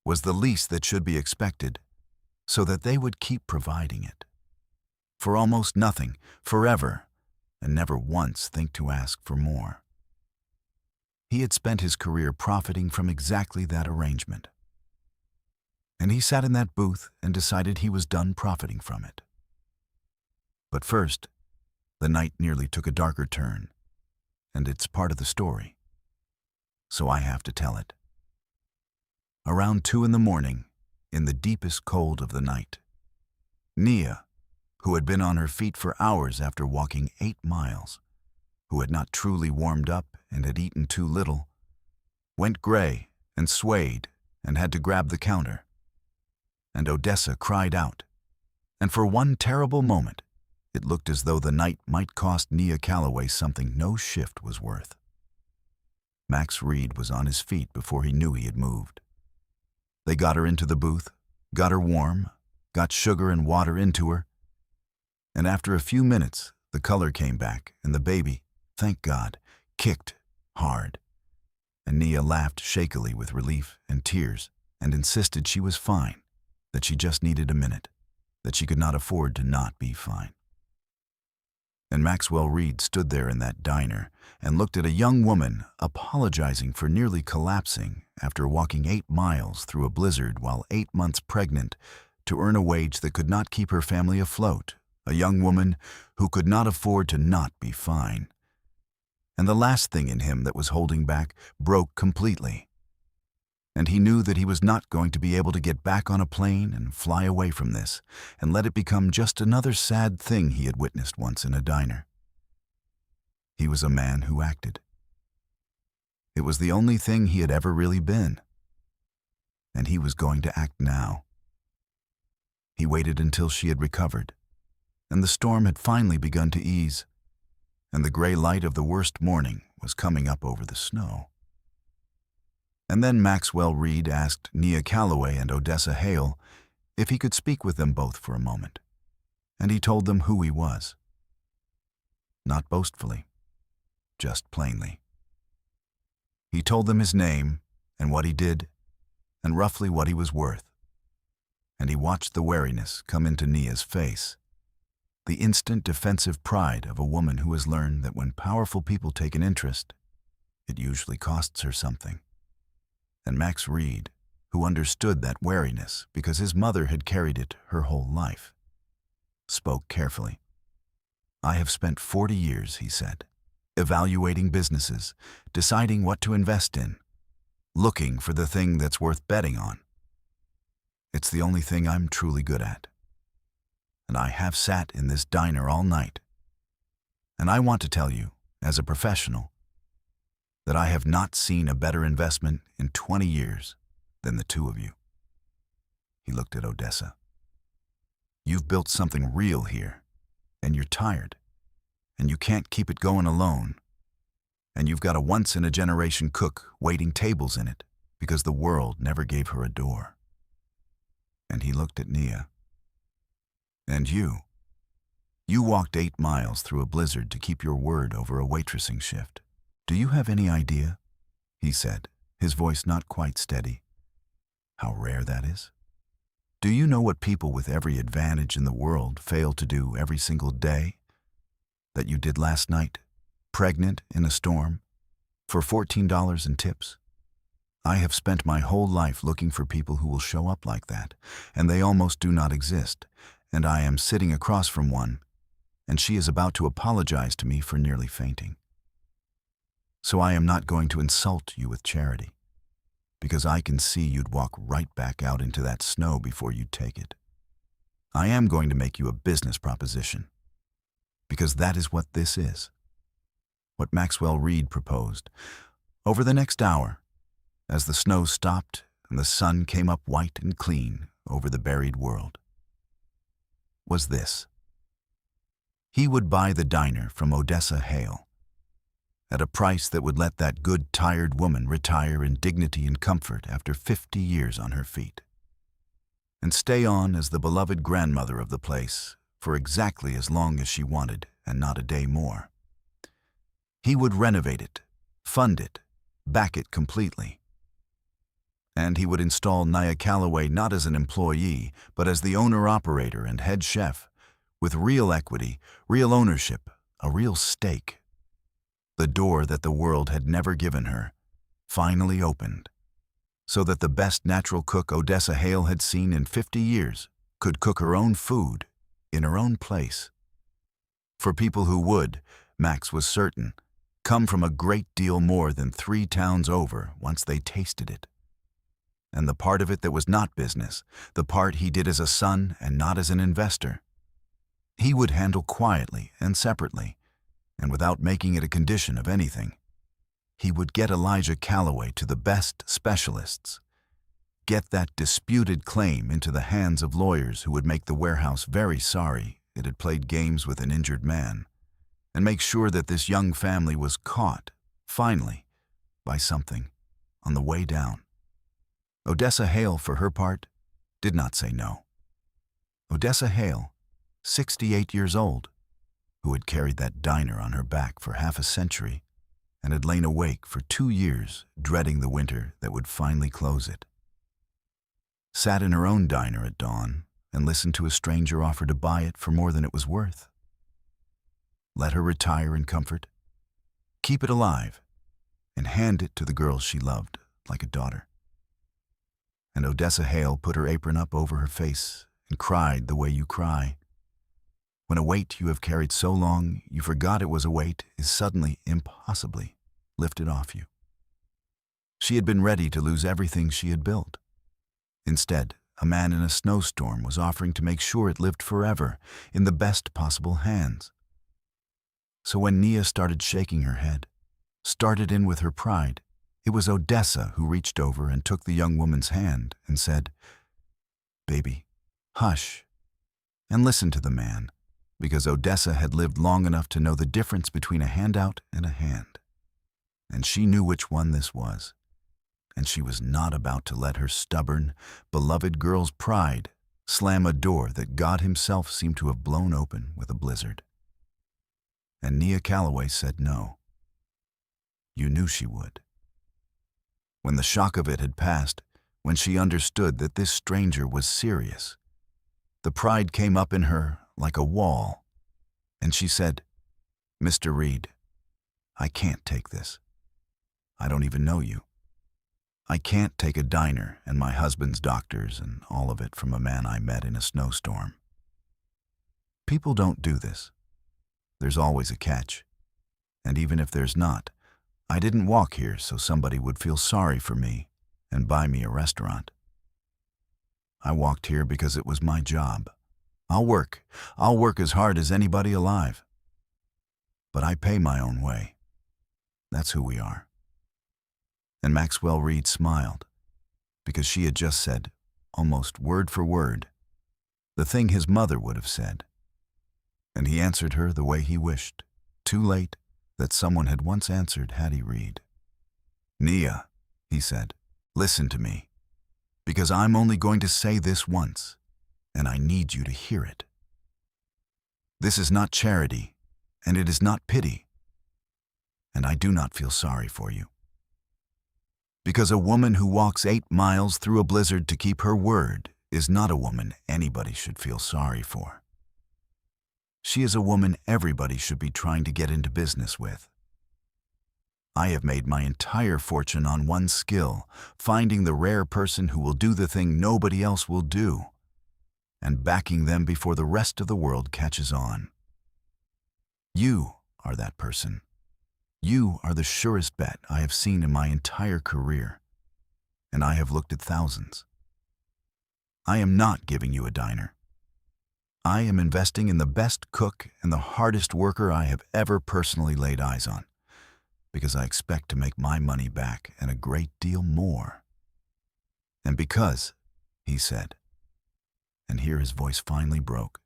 was the least that should be expected, so that they would keep providing it. For almost nothing, forever, and never once think to ask for more. He had spent his career profiting from exactly that arrangement. And he sat in that booth and decided he was done profiting from it. But first, the night nearly took a darker turn, and it's part of the story, so I have to tell it. Around 2 a.m, in the deepest cold of the night, Nia, who had been on her feet for hours after walking 8 miles, who had not truly warmed up and had eaten too little, went gray and swayed and had to grab the counter. And Odessa cried out, and for one terrible moment, it looked as though the night might cost Nia Calloway something no shift was worth. Max Reed was on his feet before he knew he had moved. They got her into the booth, got her warm, got sugar and water into her, and after a few minutes, the color came back and the baby, thank God, kicked hard. And Nia laughed shakily with relief and tears and insisted she was fine, that she just needed a minute, that she could not afford to not be fine. And Maxwell Reed stood there in that diner and looked at a young woman apologizing for nearly collapsing after walking 8 miles through a blizzard while 8 months pregnant to earn a wage that could not keep her family afloat, a young woman who could not afford to not be fine. And the last thing in him that was holding back broke completely. And he knew that he was not going to be able to get back on a plane and fly away from this and let it become just another sad thing he had witnessed once in a diner. He was a man who acted. It was the only thing he had ever really been. And he was going to act now. He waited until she had recovered, and the storm had finally begun to ease, and the gray light of the worst morning was coming up over the snow. And then Maxwell Reed asked Nia Calloway and Odessa Hale if he could speak with them both for a moment, and he told them who he was. Not boastfully, just plainly. He told them his name and what he did and roughly what he was worth, and he watched the wariness come into Nia's face, the instant defensive pride of a woman who has learned that when powerful people take an interest, it usually costs her something. And Max Reed, who understood that wariness because his mother had carried it her whole life, spoke carefully. "I have spent 40 years," he said, "evaluating businesses, deciding what to invest in, looking for the thing that's worth betting on. It's the only thing I'm truly good at. And I have sat in this diner all night. And I want to tell you, as a professional, that I have not seen a better investment in 20 years than the two of you." He looked at Odessa. You've built something real here, and you're tired, and you can't keep it going alone. And you've got a once-in-a-generation cook waiting tables in it because the world never gave her a door. And he looked at Nia. And you walked 8 miles through a blizzard to keep your word over a waitressing shift. Do you have any idea, he said, his voice not quite steady, how rare that is? Do you know what people with every advantage in the world fail to do every single day? That you did last night, pregnant in a storm, for $14 in tips? I have spent my whole life looking for people who will show up like that, and they almost do not exist, and I am sitting across from one, and she is about to apologize to me for nearly fainting. So I am not going to insult you with charity, because I can see you'd walk right back out into that snow before you'd take it. I am going to make you a business proposition, because that is what this is. What Maxwell Reed proposed. Over the next hour, as the snow stopped and the sun came up white and clean over the buried world, was this. He would buy the diner from Odessa Hale at a price that would let that good, tired woman retire in dignity and comfort after 50 years on her feet, and stay on as the beloved grandmother of the place for exactly as long as she wanted and not a day more. He would renovate it, fund it, back it completely. And he would install Nia Calloway not as an employee, but as the owner-operator and head chef, with real equity, real ownership, a real stake. The door that the world had never given her finally opened, so that the best natural cook Odessa Hale had seen in 50 years could cook her own food in her own place. For people who would, Max was certain, come from a great deal more than 3 towns over once they tasted it. And the part of it that was not business, the part he did as a son and not as an investor, he would handle quietly and separately, and without making it a condition of anything. He would get Elijah Calloway to the best specialists, get that disputed claim into the hands of lawyers who would make the warehouse very sorry it had played games with an injured man, and make sure that this young family was caught, finally, by something on the way down. Odessa Hale, for her part, did not say no. Odessa Hale, 68 years old, who had carried that diner on her back for half a century and had lain awake for 2 years dreading the winter that would finally close it, sat in her own diner at dawn and listened to a stranger offer to buy it for more than it was worth. Let her retire in comfort, keep it alive, and hand it to the girl she loved like a daughter. And Odessa Hale put her apron up over her face and cried the way you cry, when a weight you have carried so long you forgot it was a weight is suddenly, impossibly, lifted off you. She had been ready to lose everything she had built. Instead, a man in a snowstorm was offering to make sure it lived forever in the best possible hands. So when Nia started shaking her head, started in with her pride, it was Odessa who reached over and took the young woman's hand and said, "Baby, hush, and listen to the man," because Odessa had lived long enough to know the difference between a handout and a hand. And she knew which one this was, and she was not about to let her stubborn, beloved girl's pride slam a door that God himself seemed to have blown open with a blizzard. And Nia Calloway said no. You knew she would. When the shock of it had passed, when she understood that this stranger was serious, the pride came up in her like a wall, and she said, "Mr. Reed, I can't take this. I don't even know you. I can't take a diner and my husband's doctors and all of it from a man I met in a snowstorm. People don't do this. There's always a catch. And even if there's not, I didn't walk here so somebody would feel sorry for me and buy me a restaurant. I walked here because it was my job. I'll work as hard as anybody alive. But I pay my own way. That's who we are." And Maxwell Reed smiled, because she had just said, almost word for word, the thing his mother would have said. And he answered her the way he wished, too late that someone had once answered Hattie Reed. "Nia," he said, "listen to me, because I'm only going to say this once, and I need you to hear it. This is not charity, and it is not pity, and I do not feel sorry for you. Because a woman who walks 8 miles through a blizzard to keep her word is not a woman anybody should feel sorry for. She is a woman everybody should be trying to get into business with. I have made my entire fortune on one skill, finding the rare person who will do the thing nobody else will do, and backing them before the rest of the world catches on. You are that person. You are the surest bet I have seen in my entire career, and I have looked at thousands. I am not giving you a diner. I am investing in the best cook and the hardest worker I have ever personally laid eyes on, because I expect to make my money back and a great deal more. And because," he said, and here his voice finally broke,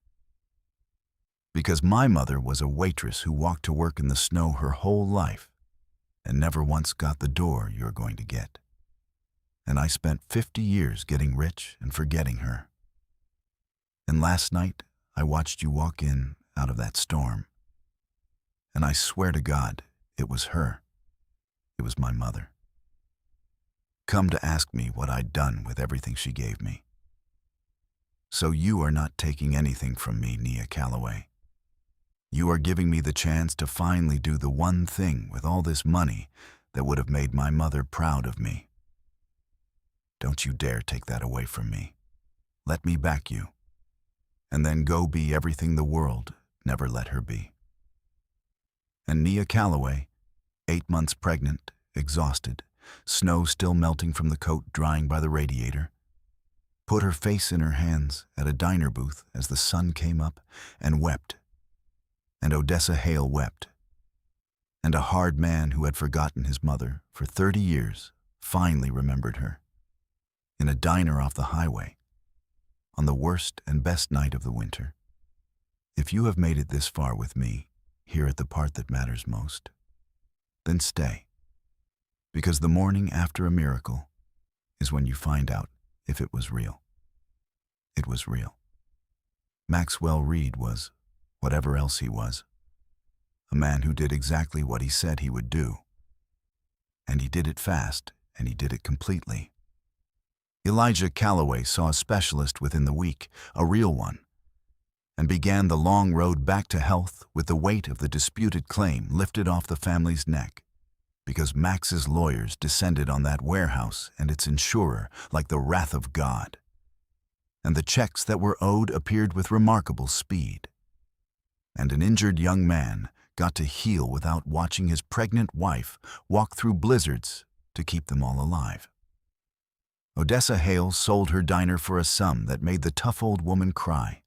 "because my mother was a waitress who walked to work in the snow her whole life and never once got the door you're going to get. And I spent 50 years getting rich and forgetting her. And last night I watched you walk in out of that storm, and I swear to God it was her. It was my mother. Come to ask me what I'd done with everything she gave me. So you are not taking anything from me, Nia Calloway. You are giving me the chance to finally do the one thing with all this money that would have made my mother proud of me. Don't you dare take that away from me. Let me back you, and then go be everything the world never let her be." And Nia Calloway, 8 months pregnant, exhausted, snow still melting from the coat drying by the radiator, put her face in her hands at a diner booth as the sun came up and wept. And Odessa Hale wept. And a hard man who had forgotten his mother for 30 years finally remembered her. In a diner off the highway, on the worst and best night of the winter. If you have made it this far with me, here at the part that matters most, then stay. Because the morning after a miracle is when you find out if it was real. It was real. Maxwell Reed was, whatever else he was, a man who did exactly what he said he would do. And he did it fast, and he did it completely. Elijah Calloway saw a specialist within the week, a real one, and began the long road back to health with the weight of the disputed claim lifted off the family's neck, because Max's lawyers descended on that warehouse and its insurer like the wrath of God. And the checks that were owed appeared with remarkable speed. And an injured young man got to heal without watching his pregnant wife walk through blizzards to keep them all alive. Odessa Hale sold her diner for a sum that made the tough old woman cry.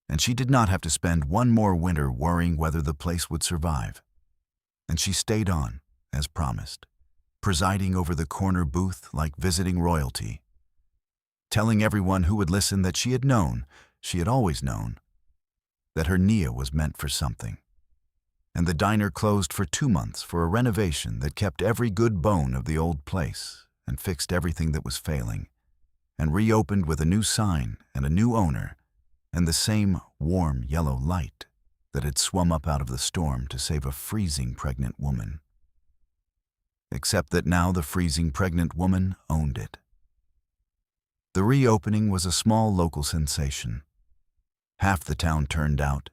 And she did not have to spend one more winter worrying whether the place would survive. And she stayed on, as promised, presiding over the corner booth like visiting royalty, telling everyone who would listen that she had always known, that her Nia was meant for something. And the diner closed for 2 months for a renovation that kept every good bone of the old place and fixed everything that was failing, and reopened with a new sign and a new owner and the same warm yellow light that had swum up out of the storm to save a freezing pregnant woman. Except that now the freezing pregnant woman owned it. The reopening was a small local sensation. Half the town turned out,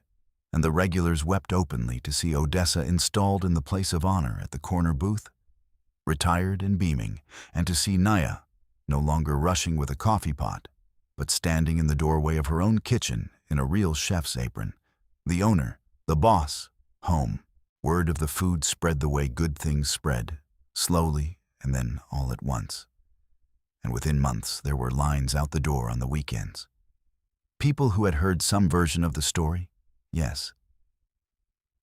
and the regulars wept openly to see Odessa installed in the place of honor at the corner booth, retired and beaming, and to see Nia no longer rushing with a coffee pot, but standing in the doorway of her own kitchen in a real chef's apron. The owner, the boss, home. Word of the food spread the way good things spread, slowly and then all at once. And within months there were lines out the door on the weekends. People who had heard some version of the story, yes,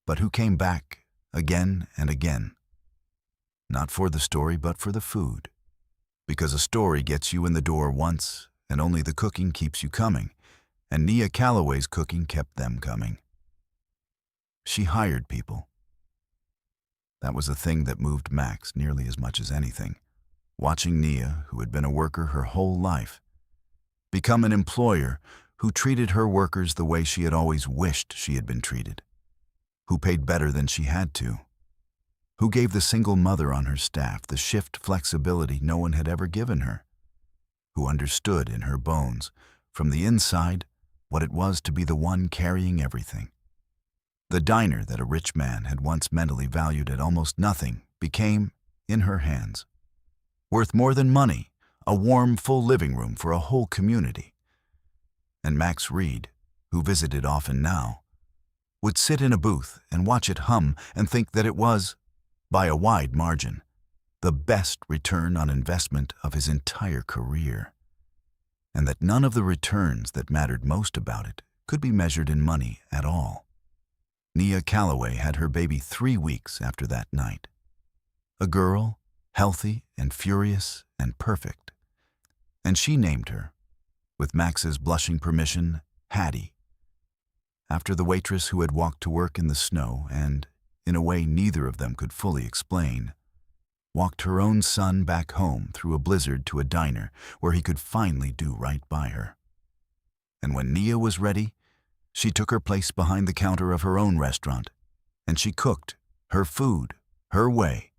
but who came back again and again. Not for the story, but for the food. Because a story gets you in the door once, and only the cooking keeps you coming, and Nia Calloway's cooking kept them coming. She hired people. That was a thing that moved Max nearly as much as anything. Watching Nia, who had been a worker her whole life, become an employer who treated her workers the way she had always wished she had been treated, who paid better than she had to, who gave the single mother on her staff the shift flexibility no one had ever given her, who understood in her bones, from the inside, what it was to be the one carrying everything. The diner that a rich man had once mentally valued at almost nothing became, in her hands, worth more than money, a warm, full living room for a whole community. And Max Reed, who visited often now, would sit in a booth and watch it hum and think that it was, by a wide margin, the best return on investment of his entire career, and that none of the returns that mattered most about it could be measured in money at all. Nia Calloway had her baby 3 weeks after that night. A girl, healthy and furious and perfect. And she named her, with Max's blushing permission, Hattie, after the waitress who had walked to work in the snow and, in a way neither of them could fully explain, walked her own son back home through a blizzard to a diner where he could finally do right by her. And when Nia was ready, she took her place behind the counter of her own restaurant, and she cooked her food, her way,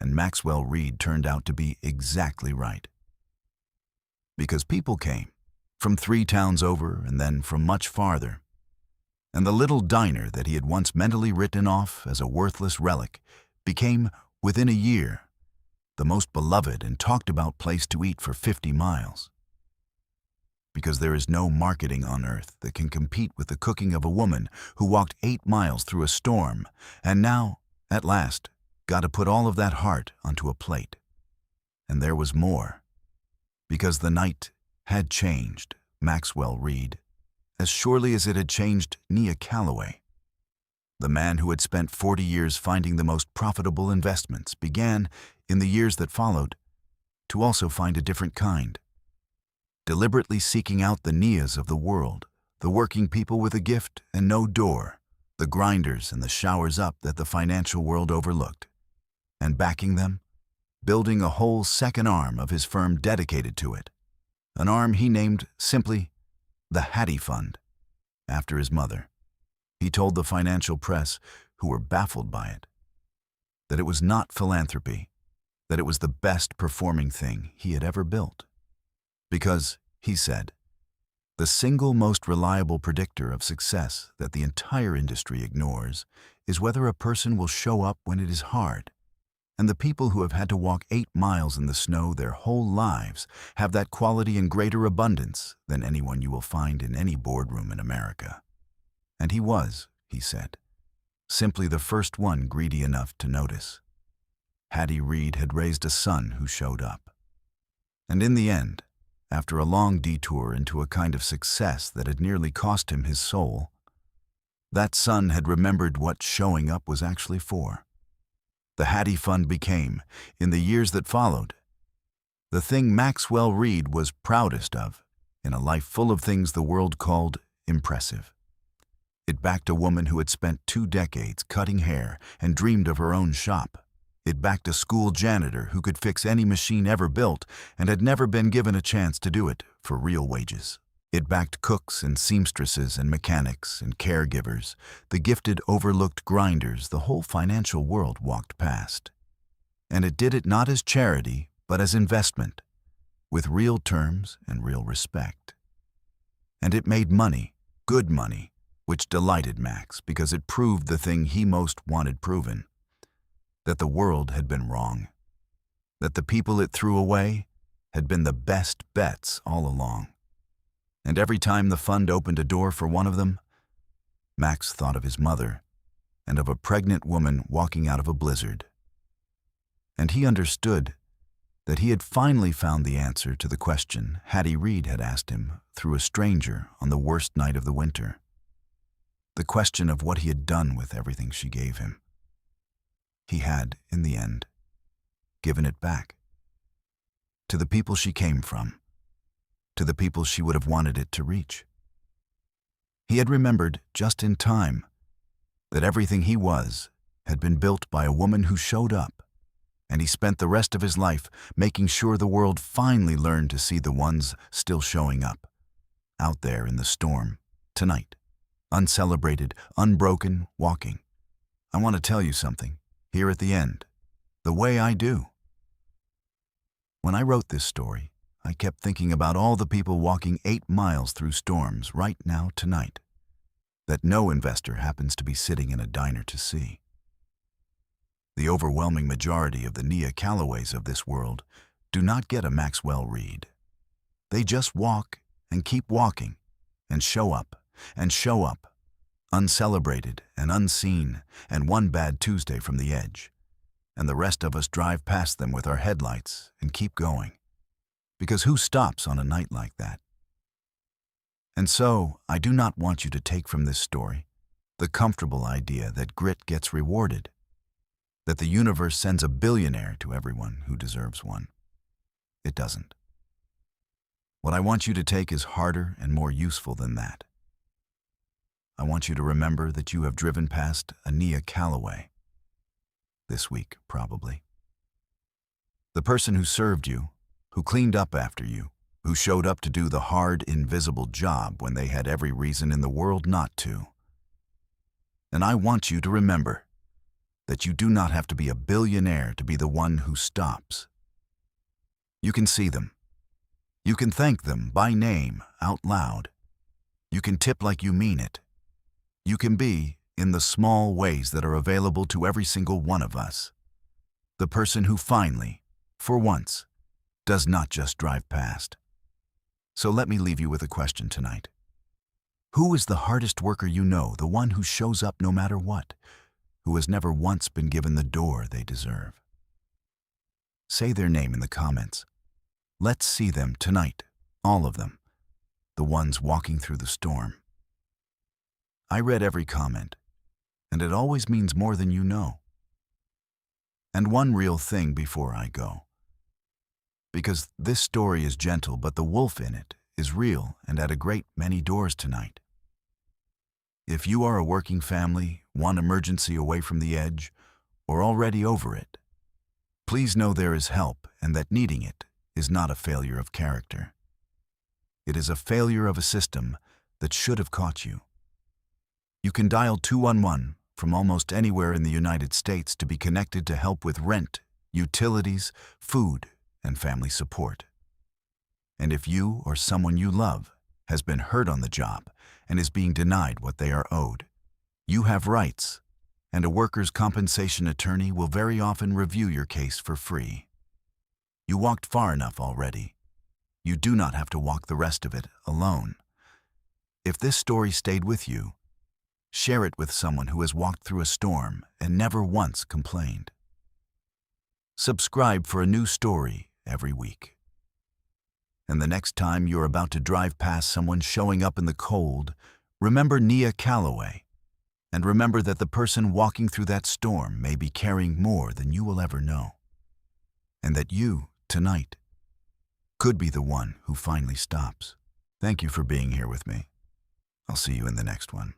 and Maxwell Reed turned out to be exactly right. Because people came, from 3 towns over and then from much farther, and the little diner that he had once mentally written off as a worthless relic became, within a year, the most beloved and talked about place to eat for 50 miles. Because there is no marketing on earth that can compete with the cooking of a woman who walked 8 miles through a storm and now, at last, got to put all of that heart onto a plate. And there was more. Because the night had changed Maxwell Reed, as surely as it had changed Nia Calloway. The man who had spent 40 years finding the most profitable investments began, in the years that followed, to also find a different kind. Deliberately seeking out the Nias of the world, the working people with a gift and no door, the grinders and the showers up that the financial world overlooked, and backing them, building a whole second arm of his firm dedicated to it, an arm he named simply the Hattie Fund, after his mother. He told the financial press, who were baffled by it, that it was not philanthropy, that it was the best performing thing he had ever built. Because, he said, the single most reliable predictor of success that the entire industry ignores is whether a person will show up when it is hard. And the people who have had to walk 8 miles in the snow their whole lives have that quality in greater abundance than anyone you will find in any boardroom in America. And he was, he said, simply the first one greedy enough to notice. Hattie Reed had raised a son who showed up. And in the end, after a long detour into a kind of success that had nearly cost him his soul, that son had remembered what showing up was actually for. The Hattie Fund became, in the years that followed, the thing Maxwell Reed was proudest of in a life full of things the world called impressive. It backed a woman who had spent 2 decades cutting hair and dreamed of her own shop. It backed a school janitor who could fix any machine ever built and had never been given a chance to do it for real wages. It backed cooks and seamstresses and mechanics and caregivers, the gifted overlooked grinders the whole financial world walked past. And it did it not as charity, but as investment, with real terms and real respect. And it made money, good money, which delighted Max because it proved the thing he most wanted proven, that the world had been wrong, that the people it threw away had been the best bets all along. And every time the fund opened a door for one of them, Max thought of his mother and of a pregnant woman walking out of a blizzard. And he understood that he had finally found the answer to the question Hattie Reed had asked him through a stranger on the worst night of the winter. The question of what he had done with everything she gave him. He had, in the end, given it back. To the people she came from, to the people she would have wanted it to reach. He had remembered, just in time, that everything he was had been built by a woman who showed up, and he spent the rest of his life making sure the world finally learned to see the ones still showing up, out there in the storm, tonight, uncelebrated, unbroken, walking. I want to tell you something, here at the end, the way I do. When I wrote this story, I kept thinking about all the people walking 8 miles through storms right now tonight, that no investor happens to be sitting in a diner to see. The overwhelming majority of the Nia Calloways of this world do not get a Maxwell read. They just walk and keep walking and show up, uncelebrated and unseen, and one bad Tuesday from the edge. And the rest of us drive past them with our headlights and keep going. Because who stops on a night like that? And so, I do not want you to take from this story the comfortable idea that grit gets rewarded, that the universe sends a billionaire to everyone who deserves one. It doesn't. What I want you to take is harder and more useful than that. I want you to remember that you have driven past a Nia Calloway. This week, probably. The person who served you, who cleaned up after you, who showed up to do the hard, invisible job when they had every reason in the world not to. And I want you to remember that you do not have to be a billionaire to be the one who stops. You can see them. You can thank them by name, out loud. You can tip like you mean it. You can be, in the small ways that are available to every single one of us, the person who finally, for once, does not just drive past. So let me leave you with a question tonight. Who is the hardest worker you know, the one who shows up no matter what, who has never once been given the door they deserve? Say their name in the comments. Let's see them tonight, all of them, the ones walking through the storm. I read every comment, and it always means more than you know. And one real thing before I go. Because this story is gentle, but the wolf in it is real and at a great many doors tonight. If you are a working family, one emergency away from the edge, or already over it, please know there is help and that needing it is not a failure of character. It is a failure of a system that should have caught you. You can dial 211 from almost anywhere in the United States to be connected to help with rent, utilities, food, and family support. And if you or someone you love has been hurt on the job and is being denied what they are owed, you have rights, and a workers' compensation attorney will very often review your case for free. You walked far enough already. You do not have to walk the rest of it alone. If this story stayed with you, share it with someone who has walked through a storm and never once complained. Subscribe for a new story every week. And the next time you're about to drive past someone showing up in the cold, remember Nia Calloway, and remember that the person walking through that storm may be carrying more than you will ever know, and that you, tonight, could be the one who finally stops. Thank you for being here with me. I'll see you in the next one.